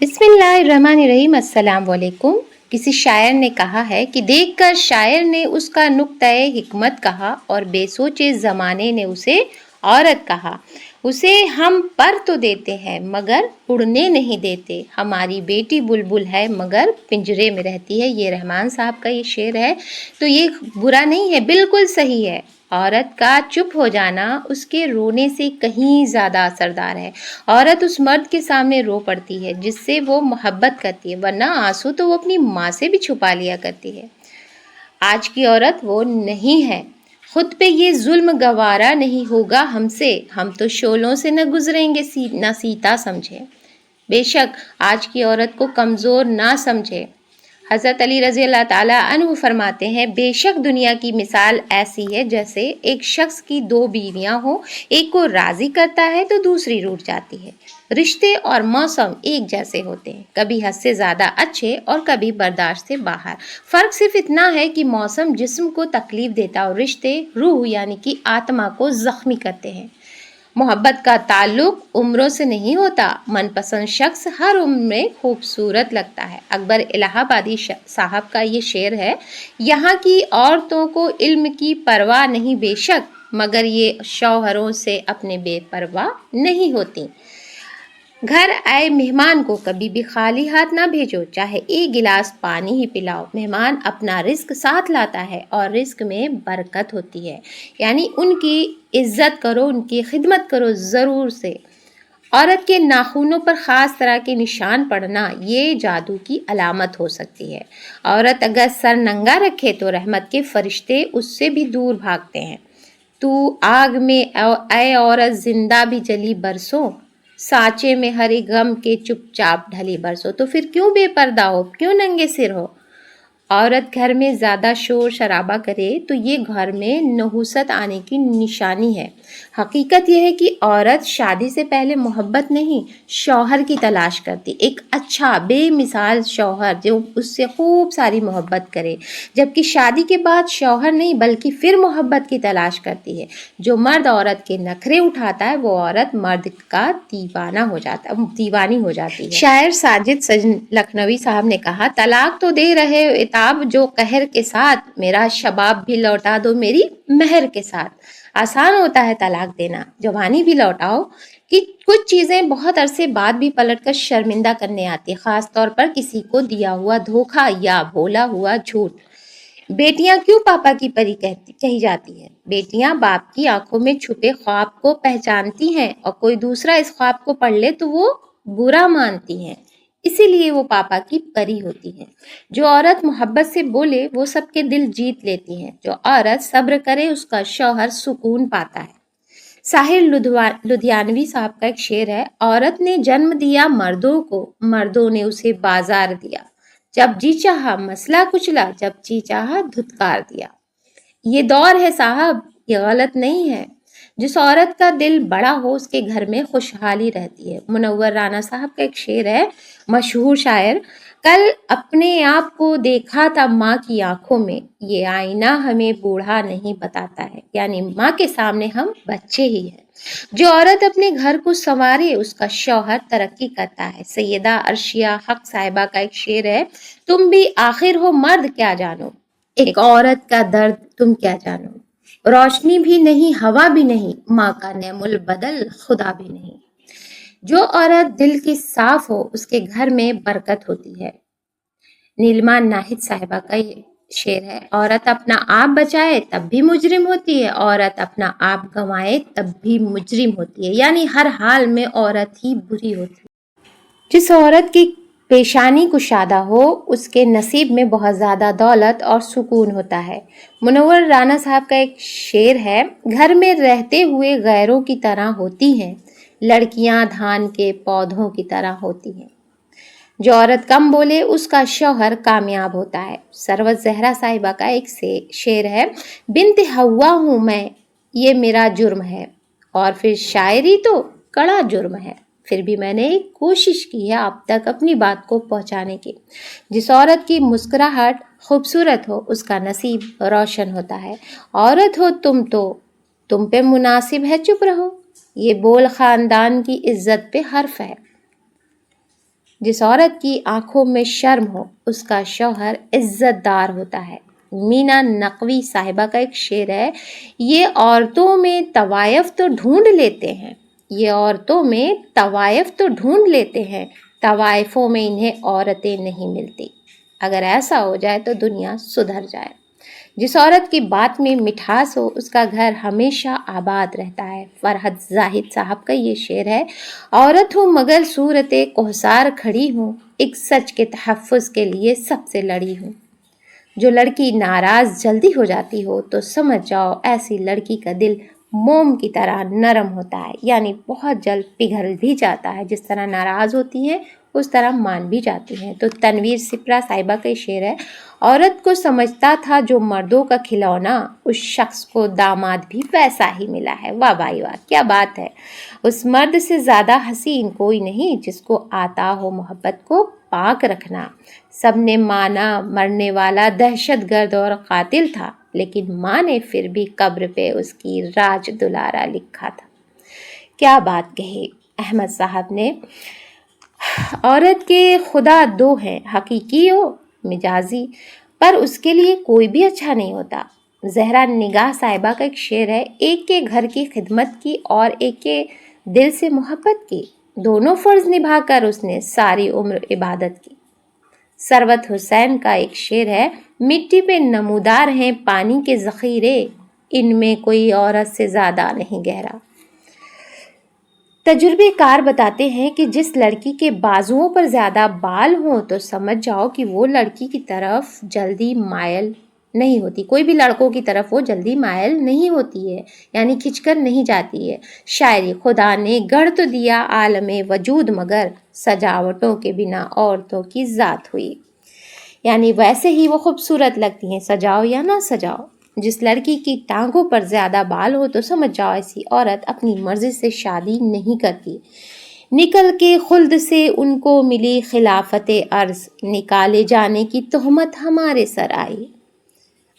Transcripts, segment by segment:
بسم اللہ الرحمن الرحیم۔ السلام علیکم۔ کسی شاعر نے کہا ہے کہ دیکھ کر شاعر نے اس کا نقطۂ حکمت کہا اور بے سوچے زمانے نے اسے عورت کہا۔ اسے ہم پر تو دیتے ہیں مگر اڑنے نہیں دیتے، ہماری بیٹی بلبل ہے مگر پنجرے میں رہتی ہے۔ یہ رحمان صاحب کا یہ شعر ہے، تو یہ برا نہیں ہے، بالکل صحیح ہے۔ عورت کا چپ ہو جانا اس کے رونے سے کہیں زیادہ اثردار ہے۔ عورت اس مرد کے سامنے رو پڑتی ہے جس سے وہ محبت کرتی ہے، ورنہ آنسو تو وہ اپنی ماں سے بھی چھپا لیا کرتی ہے۔ آج کی عورت وہ نہیں ہے۔ خود پہ یہ ظلم گوارا نہیں ہوگا ہم سے، ہم تو شعلوں سے نہ گزریں گے نہ سیتا سمجھے۔ بے شک آج کی عورت کو کمزور نہ سمجھے۔ حضرت علی رضی اللہ تعالیٰ عنہ فرماتے ہیں، بے شک دنیا کی مثال ایسی ہے جیسے ایک شخص کی دو بیویاں ہوں، ایک کو راضی کرتا ہے تو دوسری روٹھ جاتی ہے۔ رشتے اور موسم ایک جیسے ہوتے ہیں، کبھی حد سے زیادہ اچھے اور کبھی برداشت سے باہر۔ فرق صرف اتنا ہے کہ موسم جسم کو تکلیف دیتا اور رشتے روح یعنی کہ آتما کو زخمی کرتے ہیں۔ محبت کا تعلق عمروں سے نہیں ہوتا، من پسند شخص ہر عمر میں خوبصورت لگتا ہے۔ اکبر الہ آبادی صاحب کا یہ شعر ہے، یہاں کی عورتوں کو علم کی پرواہ نہیں بے شک، مگر یہ شوہروں سے اپنے بے پرواہ نہیں ہوتی۔ گھر آئے مہمان کو کبھی بھی خالی ہاتھ نہ بھیجو، چاہے ایک گلاس پانی ہی پلاؤ۔ مہمان اپنا رزق ساتھ لاتا ہے اور رزق میں برکت ہوتی ہے، یعنی ان کی عزت کرو، ان کی خدمت کرو ضرور سے۔ عورت کے ناخنوں پر خاص طرح کے نشان پڑنا یہ جادو کی علامت ہو سکتی ہے۔ عورت اگر سر ننگا رکھے تو رحمت کے فرشتے اس سے بھی دور بھاگتے ہیں۔ تو آگ میں اے عورت زندہ بھی جلی برسوں، سانچے میں ہر ایک غم کے چپ چاپ ڈھلی برسوں۔ تو پھر کیوں بے پردہ ہو، کیوں ننگے سر ہو؟ عورت گھر میں زیادہ شور شرابہ کرے تو یہ گھر میں نحوست آنے کی نشانی ہے۔ حقیقت یہ ہے کہ عورت شادی سے پہلے محبت نہیں، شوہر کی تلاش کرتی، ایک اچھا بے مثال شوہر جو اس سے خوب ساری محبت کرے، جبکہ شادی کے بعد شوہر نہیں بلکہ پھر محبت کی تلاش کرتی ہے۔ جو مرد عورت کے نخرے اٹھاتا ہے وہ عورت مرد کا دیوانی ہو جاتی ہے۔ شاعر ساجد لکھنوی صاحب نے کہا، طلاق تو دے رہے عتاب جو قہر کے ساتھ، میرا شباب بھی لوٹا دو میری مہر کے ساتھ۔ آسان ہوتا ہے طلاق دینا، جوانی بھی لوٹاؤ، کہ کچھ چیزیں بہت عرصے بعد بھی پلٹ کر شرمندہ کرنے آتی، خاص طور پر کسی کو دیا ہوا دھوکہ یا بولا ہوا جھوٹ۔ بیٹیاں کیوں پاپا کی پری کہی جاتی ہیں؟ بیٹیاں باپ کی آنکھوں میں چھپے خواب کو پہچانتی ہیں، اور کوئی دوسرا اس خواب کو پڑھ لے تو وہ برا مانتی ہیں، اسی لیے وہ پاپا کی پری ہوتی ہے۔ جو عورت محبت سے بولے وہ سب کے دل جیت لیتی ہے، جو عورت صبر کرے اس کا شوہر سکون پاتا ہے۔ ساحر لدھیانوی صاحب کا ایک شعر ہے، عورت نے جنم دیا مردوں کو، مردوں نے اسے بازار دیا، جب جی چاہا مسئلہ کچلا، جب جی چاہا دھتکار دیا۔ یہ دور ہے صاحب، یہ غلط نہیں ہے۔ جس عورت کا دل بڑا ہو اس کے گھر میں خوشحالی رہتی ہے۔ منور رانا صاحب کا ایک شعر ہے، مشہور شاعر، کل اپنے آپ کو دیکھا تھا ماں کی آنکھوں میں، یہ آئینہ ہمیں بوڑھا نہیں بتاتا ہے، یعنی ماں کے سامنے ہم بچے ہی ہیں۔ جو عورت اپنے گھر کو سنوارے اس کا شوہر ترقی کرتا ہے۔ سیدہ عرشیہ حق صاحبہ کا ایک شعر ہے، تم بھی آخر ہو مرد کیا جانو، ایک عورت کا درد تم کیا جانو، روشنی بھی نہیں ہوا بھی نہیں، ماں کا نعم البدل خدا بھی نہیں۔ جو عورت دل کی صاف ہو اس کے گھر میں برکت ہوتی ہے۔ نیلما ناہید صاحبہ کا یہ شعر ہے، عورت اپنا آپ بچائے تب بھی مجرم ہوتی ہے، عورت اپنا آپ گنوائے تب بھی مجرم ہوتی ہے، یعنی ہر حال میں عورت ہی بری ہوتی ہے۔ جس عورت کی پیشانی کشادہ ہو اس کے نصیب میں بہت زیادہ دولت اور سکون ہوتا ہے۔ منور رانا صاحب کا ایک شعر ہے، گھر میں رہتے ہوئے غیروں کی طرح ہوتی ہیں، لڑکیاں دھان کے پودوں کی طرح ہوتی ہیں۔ جو عورت کم بولے اس کا شوہر کامیاب ہوتا ہے۔ سروت زہرا صاحبہ کا ایک شعر ہے، بنت حوا ہوں میں یہ میرا جرم ہے، اور پھر شاعری تو کڑا جرم ہے، پھر بھی میں نے کوشش کی ہے اب تک اپنی بات کو پہنچانے کی۔ جس عورت کی مسکراہٹ خوبصورت ہو اس کا نصیب روشن ہوتا ہے۔ عورت ہو تم تو تم پہ مناسب ہے چپ رہو، یہ بول خاندان کی عزت پہ حرف ہے۔ جس عورت کی آنکھوں میں شرم ہو اس کا شوہر عزت دار ہوتا ہے۔ مینا نقوی صاحبہ کا ایک شعر ہے، یہ عورتوں میں طوائف تو ڈھونڈ لیتے ہیں، یہ عورتوں میں طوائف تو ڈھونڈ لیتے ہیں، طوائفوں میں انہیں عورتیں نہیں ملتی۔ اگر ایسا ہو جائے تو دنیا سدھر جائے۔ جس عورت کی بات میں مٹھاس ہو اس کا گھر ہمیشہ آباد رہتا ہے۔ فرحت زاہد صاحب کا یہ شعر ہے، عورت ہوں مگر صورت کوہسار کھڑی ہوں، ایک سچ کے تحفظ کے لیے سب سے لڑی ہوں۔ جو لڑکی ناراض جلدی ہو جاتی ہو تو سمجھ جاؤ ایسی لڑکی کا دل موم کی طرح نرم ہوتا ہے، یعنی بہت جلد پگھل بھی جاتا ہے۔ جس طرح ناراض ہوتی ہیں اس طرح مان بھی جاتی ہیں۔ تو تنویر سپرا صاحبہ کا شعر ہے، عورت کو سمجھتا تھا جو مردوں کا کھلونا، اس شخص کو داماد بھی ویسا ہی ملا ہے۔ واہ بھائی واہ، کیا بات ہے! اس مرد سے زیادہ حسین کوئی نہیں جس کو آتا ہو محبت کو پاک رکھنا۔ سب نے مانا مرنے والا دہشت گرد اور قاتل تھا، لیکن ماں نے پھر بھی قبر پہ اس کی راج دلارا لکھا تھا۔ کیا بات کہی احمد صاحب نے! عورت کے خدا دو ہیں، حقیقی و مجازی، پر اس کے لیے کوئی بھی اچھا نہیں ہوتا۔ زہرا نگاہ صاحبہ کا ایک شعر ہے، ایک کے گھر کی خدمت کی اور ایک کے دل سے محبت کی، دونوں فرض نبھا کر اس نے ساری عمر عبادت کی۔ ثروت حسین کا ایک شعر ہے، مٹی پہ نمودار ہیں پانی کے ذخیرے، ان میں کوئی عورت سے زیادہ نہیں گہرا۔ تجربے کار بتاتے ہیں کہ جس لڑکی کے بازوؤں پر زیادہ بال ہوں تو سمجھ جاؤ کہ وہ لڑکی کی طرف جلدی مائل نہیں ہوتی، کوئی بھی لڑکوں کی طرف وہ جلدی مائل نہیں ہوتی ہے، یعنی کھنچ کر نہیں جاتی ہے۔ شاعری، خدا نے گڑھ تو دیا عالم وجود مگر سجاوٹوں کے بنا عورتوں کی ذات ہوئی، یعنی ویسے ہی وہ خوبصورت لگتی ہیں، سجاؤ یا نہ سجاؤ۔ جس لڑکی کی ٹانگوں پر زیادہ بال ہو تو سمجھ جاؤ ایسی عورت اپنی مرضی سے شادی نہیں کرتی۔ نکل کے خلد سے ان کو ملی خلافت عرض، نکالے جانے کی تہمت ہمارے سر آئی۔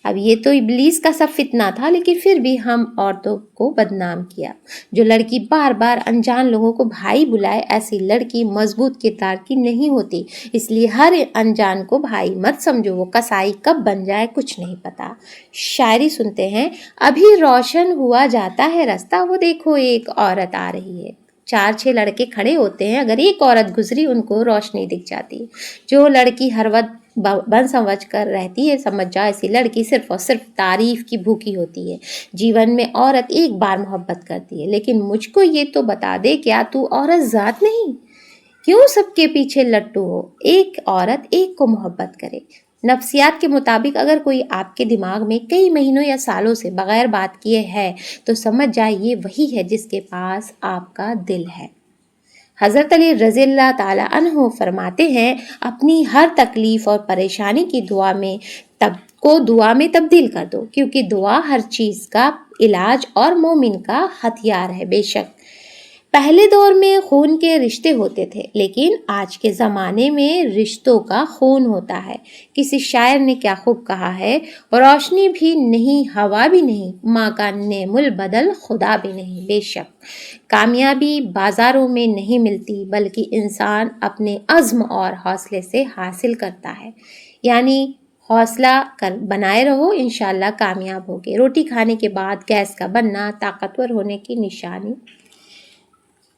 اب یہ تو ابلیس کا سب فتنہ تھا، لیکن پھر بھی ہم عورتوں کو بدنام کیا۔ جو لڑکی بار بار انجان لوگوں کو بھائی بلائے ایسی لڑکی مضبوط کردار کی نہیں ہوتی، اس لیے ہر انجان کو بھائی مت سمجھو، وہ کسائی کب بن جائے کچھ نہیں پتا۔ شاعری سنتے ہیں، ابھی روشن ہوا جاتا ہے رستہ، وہ دیکھو ایک عورت آ رہی ہے۔ 4-6 لڑکے کھڑے ہوتے ہیں، اگر ایک عورت گزری ان کو روشنی دکھ جاتی ہے۔ جو لڑکی ہر وقت بن سمجھ کر رہتی ہے سمجھ جا ایسی لڑکی صرف اور صرف تعریف کی بھوکی ہوتی ہے۔ جیون میں عورت ایک بار محبت کرتی ہے، لیکن مجھ کو یہ تو بتا دے کیا تو عورت ذات نہیں؟ کیوں سب کے پیچھے لٹو ہو؟ ایک عورت ایک کو محبت کرے۔ نفسیات کے مطابق اگر کوئی آپ کے دماغ میں کئی مہینوں یا سالوں سے بغیر بات کیے ہے تو سمجھ جائے یہ وہی ہے جس کے پاس آپ کا دل ہے۔ حضرت علی رضی اللہ تعالی عنہ فرماتے ہیں، اپنی ہر تکلیف اور پریشانی کی دعا میں تبدیل کر دو، کیونکہ دعا ہر چیز کا علاج اور مومن کا ہتھیار ہے۔ بے شک پہلے دور میں خون کے رشتے ہوتے تھے، لیکن آج کے زمانے میں رشتوں کا خون ہوتا ہے۔ کسی شاعر نے کیا خوب کہا ہے، روشنی بھی نہیں، ہوا بھی نہیں، ماں کا نعم البدل خدا بھی نہیں۔ بے شک کامیابی بازاروں میں نہیں ملتی، بلکہ انسان اپنے عزم اور حوصلے سے حاصل کرتا ہے، یعنی حوصلہ بنائے رہو، انشاءاللہ کامیاب ہوگے۔ روٹی کھانے کے بعد گیس کا بننا طاقتور ہونے کی نشانی،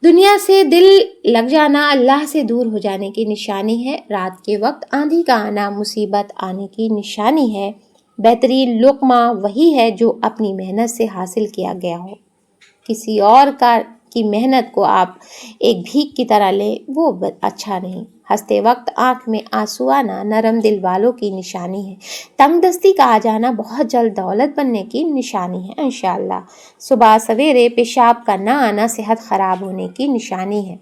دنیا سے دل لگ جانا اللہ سے دور ہو جانے کی نشانی ہے۔ رات کے وقت آندھی کا آنا مصیبت آنے کی نشانی ہے۔ بہترین لقمہ وہی ہے جو اپنی محنت سے حاصل کیا گیا ہو۔ کسی اور کی محنت کو آپ ایک بھیک کی طرح لیں، وہ اچھا نہیں۔ ہنستے وقت آنکھ میں آنسو آنا نرم دل والوں کی نشانی ہے۔ تنگ دستی کا آ جانا بہت جلد دولت بننے کی نشانی ہے انشاءاللہ۔ صبح سویرے پیشاب کا نہ آنا صحت خراب ہونے کی نشانی ہے۔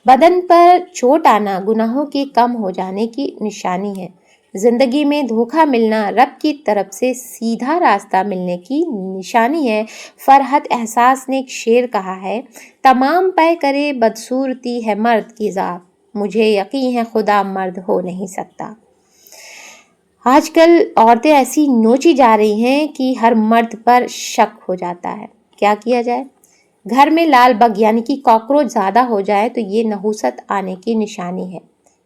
بدن پر چوٹ آنا گناہوں کے کم ہو جانے کی نشانی ہے۔ زندگی میں دھوکہ ملنا رب کی طرف سے سیدھا راستہ ملنے کی نشانی ہے۔ فرحت احساس نے ایک شعر کہا ہے، تمام پے کرے بدصورتی ہے مرد کی ذات، مجھے یقین ہے خدا مرد ہو نہیں سکتا۔ آج کل عورتیں ایسی نوچی جا رہی ہیں کہ ہر مرد پر شک ہو جاتا ہے، کیا کیا جائے؟ گھر میں لال بگ یعنی کہ کاکروچ زیادہ ہو جائے تو یہ نحوست آنے کی نشانی ہے۔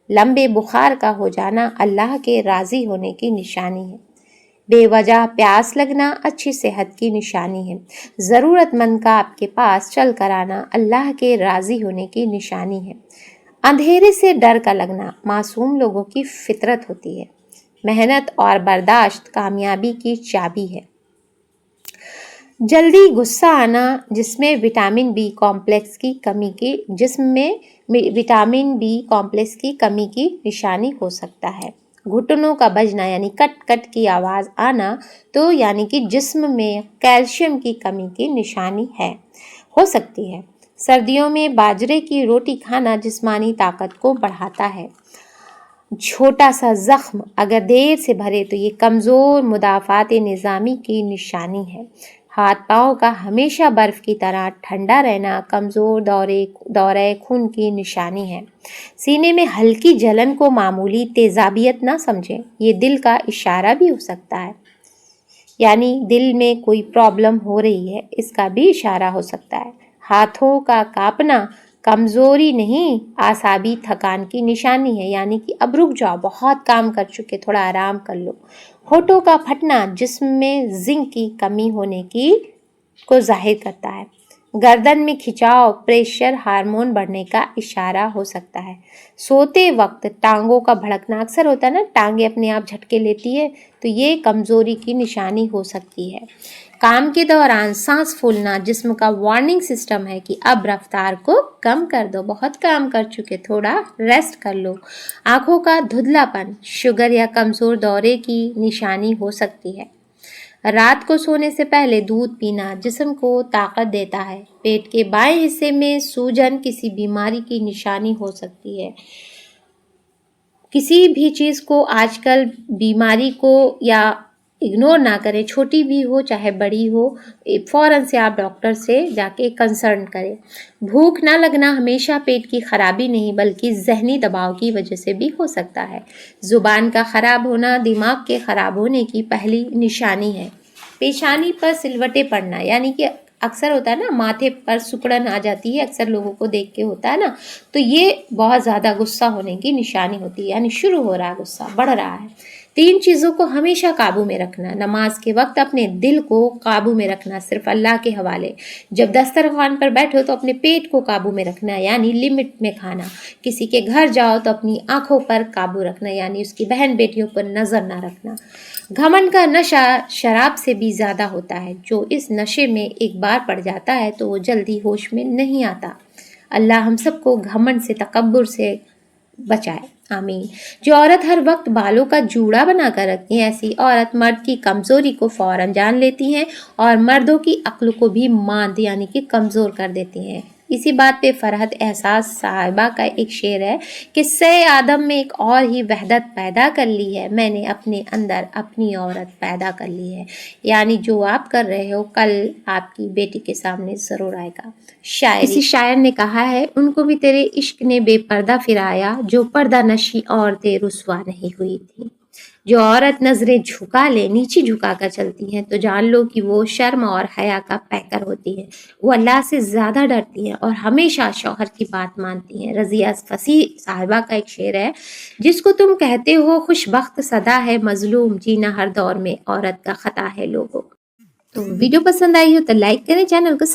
لمبے بخار کا ہو جانا اللہ کے راضی ہونے کی نشانی ہے۔ بے وجہ پیاس لگنا اچھی صحت کی نشانی ہے۔ ضرورت مند کا آپ کے پاس چل کر آنا اللہ کے راضی ہونے کی نشانی ہے۔ اندھیرے سے ڈر کا لگنا معصوم لوگوں کی فطرت ہوتی ہے۔ محنت اور برداشت کامیابی کی چابی ہے۔ جلدی غصہ آنا جسم میں وٹامن بی کمپلیکس کی کمی کی نشانی ہو سکتا ہے۔ گھٹنوں کا بجنا یعنی کٹ کٹ کی آواز آنا تو یعنی کہ جسم میں کیلشیم کی کمی کی نشانی ہو سکتی ہے۔ سردیوں میں باجرے کی روٹی کھانا جسمانی طاقت کو بڑھاتا ہے۔ چھوٹا سا زخم اگر دیر سے بھرے تو یہ کمزور مدافعت نظامی کی نشانی ہے۔ ہاتھ پاؤں کا ہمیشہ برف کی طرح ٹھنڈا رہنا کمزور دورہ خون کی نشانی ہے۔ سینے میں ہلکی جلن کو معمولی تیزابیت نہ سمجھیں، یہ دل کا اشارہ بھی ہو سکتا ہے، یعنی دل میں کوئی پرابلم ہو رہی ہے، اس کا بھی اشارہ ہو سکتا ہے۔ ہاتھوں کا کانپنا کمزوری نہیں، اعصابی تھکان کی نشانی ہے، یعنی کہ اب رک جاؤ، بہت کام کر چکے، تھوڑا آرام کر لو۔ ہونٹوں کا پھٹنا جسم میں زنک کی کمی ہونے کو ظاہر کرتا ہے۔ گردن میں کھچاؤ پریشر ہارمون بڑھنے کا اشارہ ہو سکتا ہے۔ سوتے وقت ٹانگوں کا بھڑکنا اکثر ہوتا ہے نا، ٹانگیں اپنے آپ جھٹکے لیتی ہے تو یہ کمزوری کی نشانی ہو سکتی ہے۔ کام کے دوران سانس پھولنا جسم کا وارننگ سسٹم ہے کہ اب رفتار کو کم کر دو، بہت کام کر چکے، تھوڑا ریسٹ کر لو۔ آنکھوں کا دھندلا پن شوگر یا کمزور دورے کی نشانی ہو سکتی ہے۔ رات کو سونے سے پہلے دودھ پینا جسم کو طاقت دیتا ہے۔ پیٹ کے بائیں حصے میں سوجن کسی بیماری کی نشانی ہو سکتی ہے۔ کسی بھی چیز کو آج کل بیماری کو یا اگنور نہ کریں، چھوٹی بھی ہو چاہے بڑی ہو، فوراً سے آپ ڈاکٹر سے جا کے کنسلٹ کریں۔ بھوک نہ لگنا ہمیشہ پیٹ کی خرابی نہیں بلکہ ذہنی دباؤ کی وجہ سے بھی ہو سکتا ہے۔ زبان کا خراب ہونا دماغ کے خراب ہونے کی پہلی نشانی ہے۔ پیشانی پر سلوٹیں پڑنا یعنی کہ اکثر ہوتا ہے نا، ماتھے پر سکڑن آ جاتی ہے، اکثر لوگوں کو دیکھ کے ہوتا ہے نا، تو یہ بہت زیادہ غصہ ہونے کی نشانی ہوتی ہے، یعنی شروع ہو رہا ہے غصہ، بڑھ رہا ہے۔ 3 چیزوں کو ہمیشہ قابو میں رکھنا، نماز کے وقت اپنے دل کو قابو میں رکھنا، صرف اللہ کے حوالے۔ جب دسترخوان پر بیٹھو تو اپنے پیٹ کو قابو میں رکھنا، یعنی لمٹ میں کھانا۔ کسی کے گھر جاؤ تو اپنی آنکھوں پر قابو رکھنا، یعنی اس کی بہن بیٹیوں پر نظر نہ رکھنا۔ گھمنڈ کا نشہ شراب سے بھی زیادہ ہوتا ہے، جو اس نشے میں ایک بار پڑ جاتا ہے تو وہ جلدی ہوش میں نہیں آتا۔ اللہ ہم سب کو گھمنڈ سے، تکبر سے بچائے، آمین۔ جو عورت ہر وقت بالوں کا جوڑا بنا کر رکھتی ہے، ایسی عورت مرد کی کمزوری کو فوراً جان لیتی ہیں اور مردوں کی عقل کو بھی ماند یعنی کہ کمزور کر دیتی ہیں۔ اسی بات پہ فرحت احساس صاحبہ کا ایک شعر ہے کہ سہ آدم میں ایک اور ہی وحدت پیدا کر لی ہے، میں نے اپنے اندر اپنی عورت پیدا کر لی ہے، یعنی جو آپ کر رہے ہو کل آپ کی بیٹی کے سامنے ضرور آئے گا۔ کسی شاعر نے کہا ہے، ان کو بھی تیرے عشق نے بے پردہ پھرایا، جو پردہ نشی عورتیں رسوا نہیں ہوئی تھی۔ جو عورت نظریں جھکا لے، نیچی جھکا کر چلتی ہیں تو جان لو کہ وہ شرم اور حیا کا پیکر ہوتی ہے۔ وہ اللہ سے زیادہ ڈرتی ہیں اور ہمیشہ شوہر کی بات مانتی ہیں۔ رضیہ فصیح صاحبہ کا ایک شعر ہے، جس کو تم کہتے ہو خوش بخت سدا ہے مظلوم، جینا ہر دور میں عورت کا خطا ہے لوگوں۔ تو ویڈیو پسند آئی ہو تو لائک کریں، چینل کو